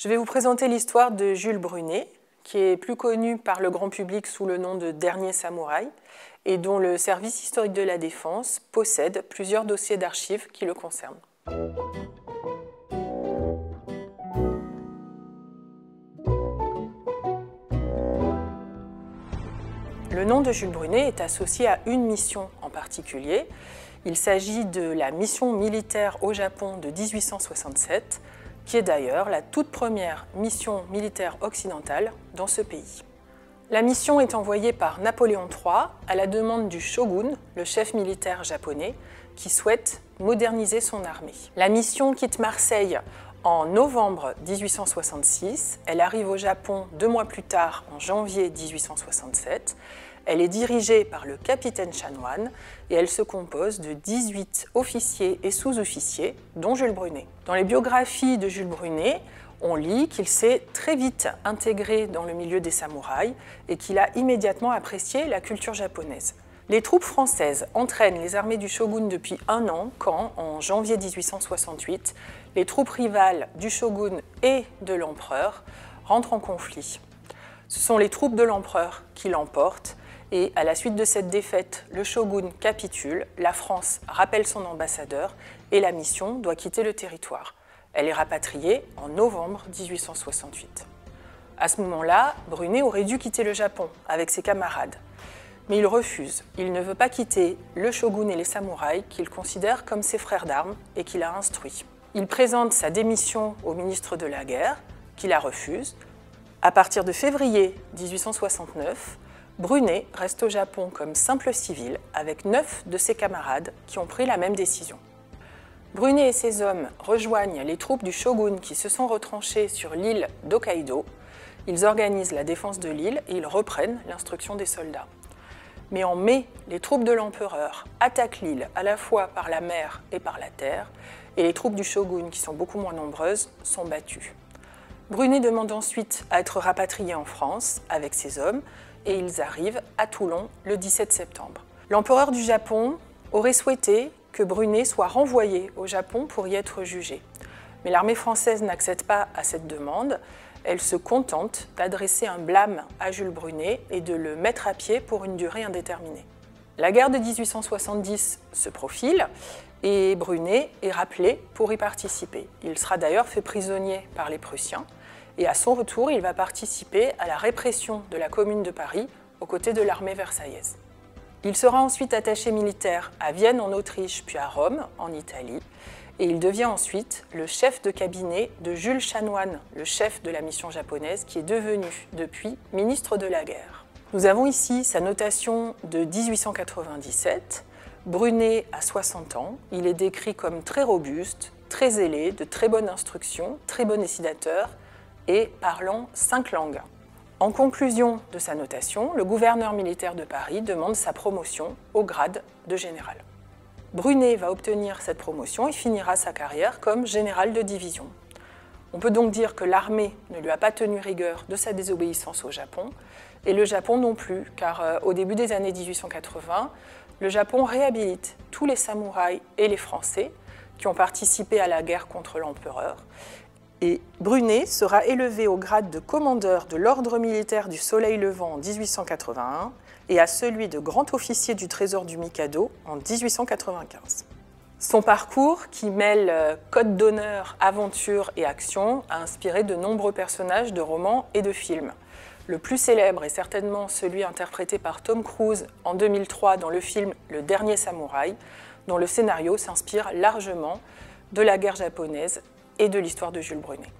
Je vais vous présenter l'histoire de Jules Brunet, qui est plus connu par le grand public sous le nom de Dernier Samouraï et dont le service historique de la Défense possède plusieurs dossiers d'archives qui le concernent. Le nom de Jules Brunet est associé à une mission en particulier. Il s'agit de la mission militaire au Japon de 1867, qui est d'ailleurs la toute première mission militaire occidentale dans ce pays. La mission est envoyée par Napoléon III à la demande du shogun, le chef militaire japonais, qui souhaite moderniser son armée. La mission quitte Marseille en novembre 1866, elle arrive au Japon 2 mois plus tard, en janvier 1867. Elle est dirigée par le capitaine Chanoine et elle se compose de 18 officiers et sous-officiers, dont Jules Brunet. Dans les biographies de Jules Brunet, on lit qu'il s'est très vite intégré dans le milieu des samouraïs et qu'il a immédiatement apprécié la culture japonaise. Les troupes françaises entraînent les armées du shogun depuis 1 an quand, en janvier 1868, les troupes rivales du shogun et de l'empereur rentrent en conflit. Ce sont les troupes de l'empereur qui l'emportent et à la suite de cette défaite, le shogun capitule, la France rappelle son ambassadeur et la mission doit quitter le territoire. Elle est rapatriée en novembre 1868. À ce moment-là, Brunet aurait dû quitter le Japon avec ses camarades. Mais il refuse. Il ne veut pas quitter le shogun et les samouraïs qu'il considère comme ses frères d'armes et qu'il a instruits. Il présente sa démission au ministre de la Guerre, qui la refuse. À partir de février 1869, Brunet reste au Japon comme simple civil avec 9 de ses camarades qui ont pris la même décision. Brunet et ses hommes rejoignent les troupes du shogun qui se sont retranchées sur l'île d'Hokkaido. Ils organisent la défense de l'île et ils reprennent l'instruction des soldats. Mais en mai, les troupes de l'empereur attaquent l'île à la fois par la mer et par la terre, et les troupes du shogun, qui sont beaucoup moins nombreuses, sont battues. Brunet demande ensuite à être rapatrié en France avec ses hommes, et ils arrivent à Toulon le 17 septembre. L'empereur du Japon aurait souhaité que Brunet soit renvoyé au Japon pour y être jugé. Mais l'armée française n'accède pas à cette demande. Elle se contente d'adresser un blâme à Jules Brunet et de le mettre à pied pour une durée indéterminée. La guerre de 1870 se profile et Brunet est rappelé pour y participer. Il sera d'ailleurs fait prisonnier par les Prussiens et à son retour, il va participer à la répression de la Commune de Paris aux côtés de l'armée versaillaise. Il sera ensuite attaché militaire à Vienne en Autriche puis à Rome en Italie. Et il devient ensuite le chef de cabinet de Jules Chanoine, le chef de la mission japonaise, qui est devenu depuis ministre de la Guerre. Nous avons ici sa notation de 1897. Brunet a 60 ans, il est décrit comme très robuste, très zélé, de très bonne instruction, très bon décidateur et parlant 5 langues. En conclusion de sa notation, le gouverneur militaire de Paris demande sa promotion au grade de général. Brunet va obtenir cette promotion et finira sa carrière comme général de division. On peut donc dire que l'armée ne lui a pas tenu rigueur de sa désobéissance au Japon, et le Japon non plus, car au début des années 1880, le Japon réhabilite tous les samouraïs et les Français qui ont participé à la guerre contre l'empereur, et Brunet sera élevé au grade de commandeur de l'ordre militaire du Soleil levant en 1881, et à celui de grand officier du Trésor du Mikado en 1895. Son parcours, qui mêle code d'honneur, aventure et action, a inspiré de nombreux personnages de romans et de films. Le plus célèbre est certainement celui interprété par Tom Cruise en 2003 dans le film Le Dernier Samouraï, dont le scénario s'inspire largement de la guerre japonaise et de l'histoire de Jules Brunet.